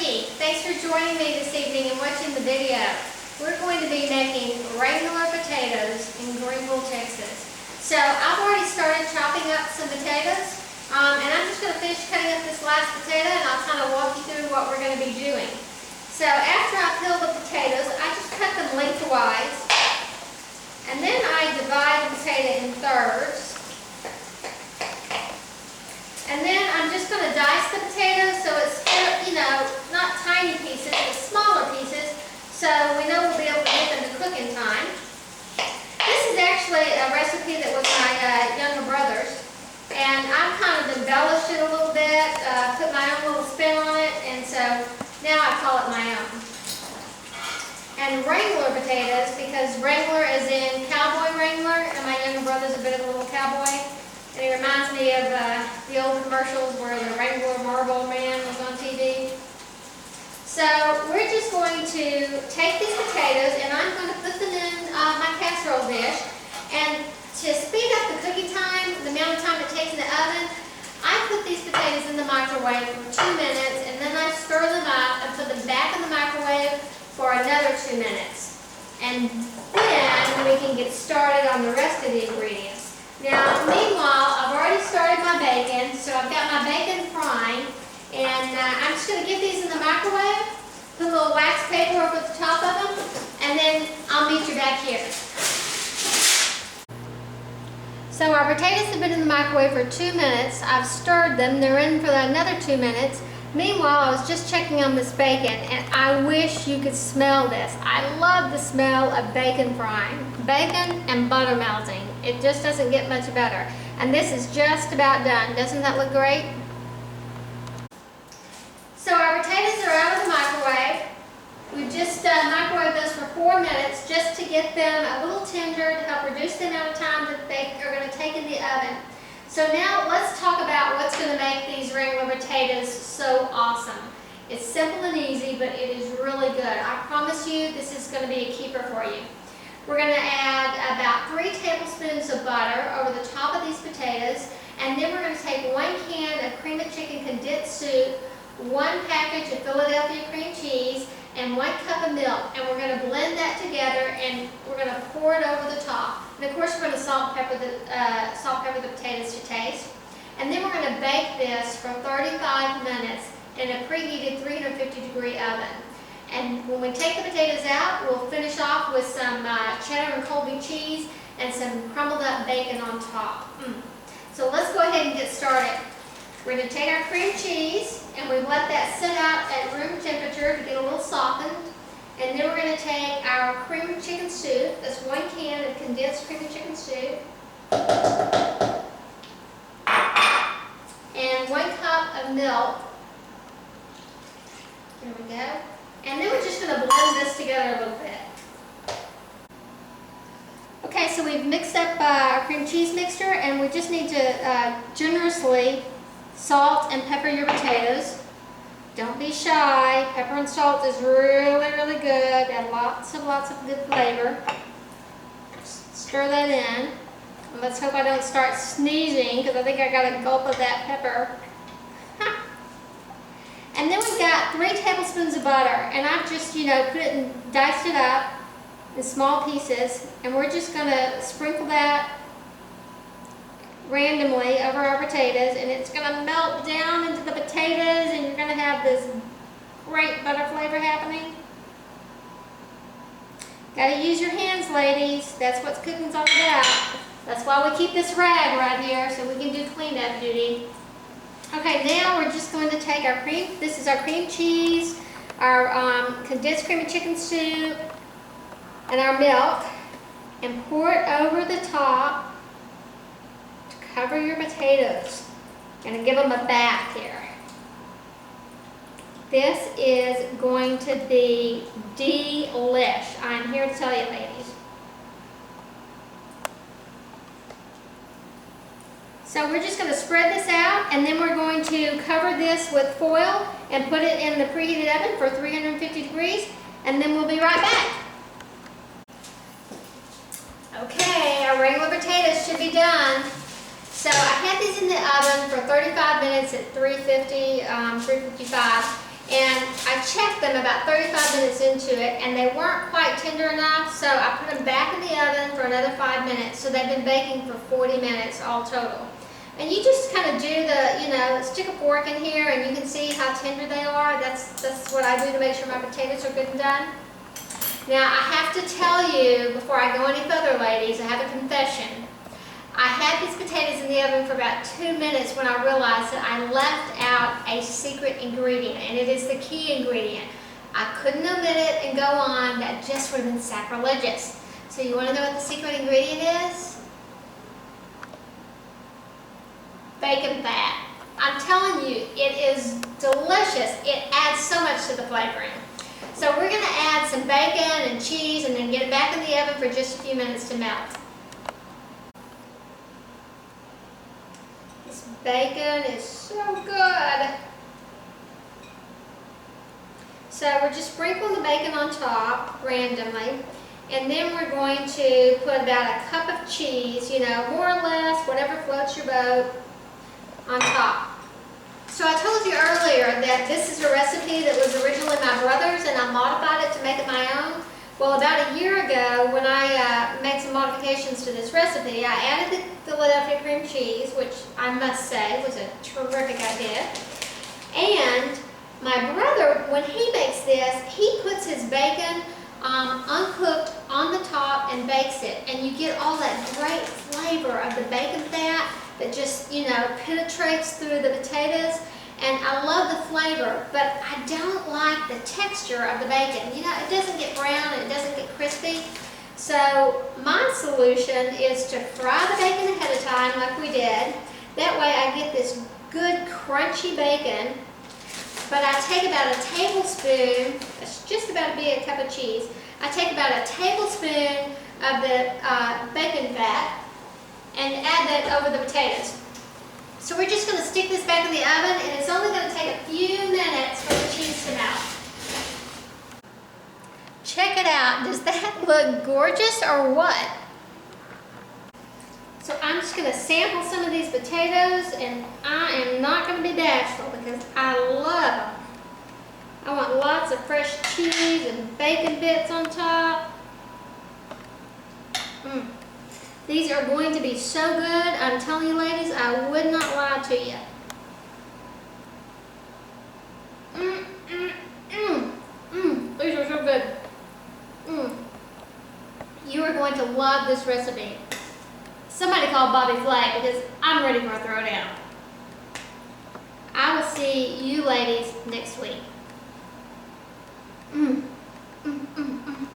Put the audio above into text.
Becky. Thanks for joining me this evening and watching the video. We're going to be making Wrangler potatoes in Greenville, Texas. So I've already started chopping up some potatoes, and I'm just going to finish cutting up this last potato, and I'll kind of walk you through what we're going to be doing. So after I peel the potatoes, I just cut them lengthwise, and then I divide the potato in thirds. And then I'm just going to dice the potatoes so it's, not tiny pieces, but smaller pieces, so we know we'll be able to get them to cook in time. This is actually a recipe that was my younger brother's, and I've kind of embellished it a little bit, put my own little spin on it, and so now I call it my own. And Wrangler potatoes, because Wrangler is in cowboy Wrangler, and my younger brother's a bit of a little cowboy. And it reminds me of the old commercials where the Wrangler Marlboro Man was on TV. So we're just going to take these potatoes and I'm going to put them in my casserole dish. And to speed up the cooking time, the amount of time it takes in the oven, I put these potatoes in the microwave for 2 minutes, and then I stir them up and put them back in the microwave for another 2 minutes. And then we can get started on the rest of the ingredients. Now, meanwhile, I've already started my bacon, so I've got my bacon frying, and I'm just going to get these in the microwave, put a little wax paper over the top of them, and then I'll meet you back here. So our potatoes have been in the microwave for 2 minutes. I've stirred them. They're in for another 2 minutes. Meanwhile, I was just checking on this bacon, and I wish you could smell this. I love the smell of bacon frying. Bacon and butter melting. It just doesn't get much better. And this is just about done. Doesn't that look great? So our potatoes are out of the microwave. We've just microwaved those for 4 minutes just to get them a little tender, to help reduce the amount of time that they are going to take in the oven. So now let's talk about what's going to make these Wrangler potatoes so awesome. It's simple and easy, but it is really good. I promise you this is going to be a keeper for you. We're going to add about 3 tablespoons of butter over the top of these potatoes, and then we're going to take 1 can of cream of chicken condensed soup, 1 package of Philadelphia cream cheese, and 1 cup of milk, and we're going to blend that together, and we're going to pour it over the top. And of course we're going to salt and pepper the potatoes to taste. And then we're going to bake this for 35 minutes in a preheated 350-degree oven. And when we take the potatoes out, we'll finish off with some cheddar and Colby cheese and some crumbled up bacon on top. So let's go ahead and get started. We're going to take our cream cheese, and we've let that sit out at room temperature to get a little softened. And then we're going to take our cream of chicken soup. That's 1 can of condensed cream of chicken soup. And 1 cup of milk. There we go. And then we're just going to blend this together a little bit. Okay, so we've mixed up our cream cheese mixture, and we just need to generously salt and pepper your potatoes. Don't be shy. Pepper and salt is really, really good. Add lots of good flavor. Stir that in. And let's hope I don't start sneezing, because I think I got a gulp of that pepper. And then we've got 3 tablespoons of butter, and I've just, put it and diced it up in small pieces, and we're just going to sprinkle that randomly over our potatoes, and it's going to melt down into the potatoes, and you're going to have this great butter flavor happening. Got to use your hands, ladies. That's what cooking's all about. That's why we keep this rag right here, so we can do cleanup duty. Okay, now we're just going to take our cream. This is our cream cheese, our condensed cream of chicken soup, and our milk, and pour it over the top to cover your potatoes. Gonna give them a bath here. This is going to be delish. I'm here to tell you, ladies. So we're just going to spread this out, and then we're going to cover this with foil and put it in the preheated oven for 350 degrees, and then we'll be right back. Okay, our Wrangler potatoes should be done. So I had these in the oven for 35 minutes at 350, 355. And I checked them about 35 minutes into it, and they weren't quite tender enough, so I put them back in the oven for another 5 minutes. So they've been baking for 40 minutes all total. And you just kind of do the, stick a fork in here, and you can see how tender they are. That's what I do to make sure my potatoes are good and done. Now, I have to tell you, before I go any further, ladies, I have a confession. I had these potatoes in the oven for about 2 minutes when I realized that I left out a secret ingredient, and it is the key ingredient. I couldn't omit it and go on. That just would have been sacrilegious. So you want to know what the secret ingredient is? Bacon fat. I'm telling you, it is delicious. It adds so much to the flavoring. So we're going to add some bacon and cheese and then get it back in the oven for just a few minutes to melt. This bacon is so good. So we're just sprinkling the bacon on top randomly. And then we're going to put about a cup of cheese, more or less, whatever floats your boat, on top. So I told you earlier that this is a recipe that was originally my brother's, and I modified it to make it my own. Well, about a year ago, when I made some modifications to this recipe, I added the Philadelphia cream cheese, which I must say was a terrific idea. And my brother, when he makes this, he puts his bacon uncooked on the top and bakes it. And you get all that great flavor of the bacon fat that just, penetrates through the potatoes. And I love the flavor, but I don't like the texture of the bacon. It doesn't get brown and it doesn't get crispy. So my solution is to fry the bacon ahead of time like we did. That way I get this good crunchy bacon. But I take about a tablespoon, it's just about to be a cup of cheese. I take about a tablespoon of the bacon fat and add that over the potatoes. So we're just going to stick this back in the oven, and it's only going to take a few minutes for the cheese to melt. Check it out. Does that look gorgeous or what? So I'm just going to sample some of these potatoes, and I am not going to be bashful because I love them. I want lots of fresh cheese and bacon bits on top. These are going to be so good. I'm telling you, ladies, I would not lie to you. These are so good. You are going to love this recipe. Somebody call Bobby Flay because I'm ready for a throwdown. I will see you ladies next week.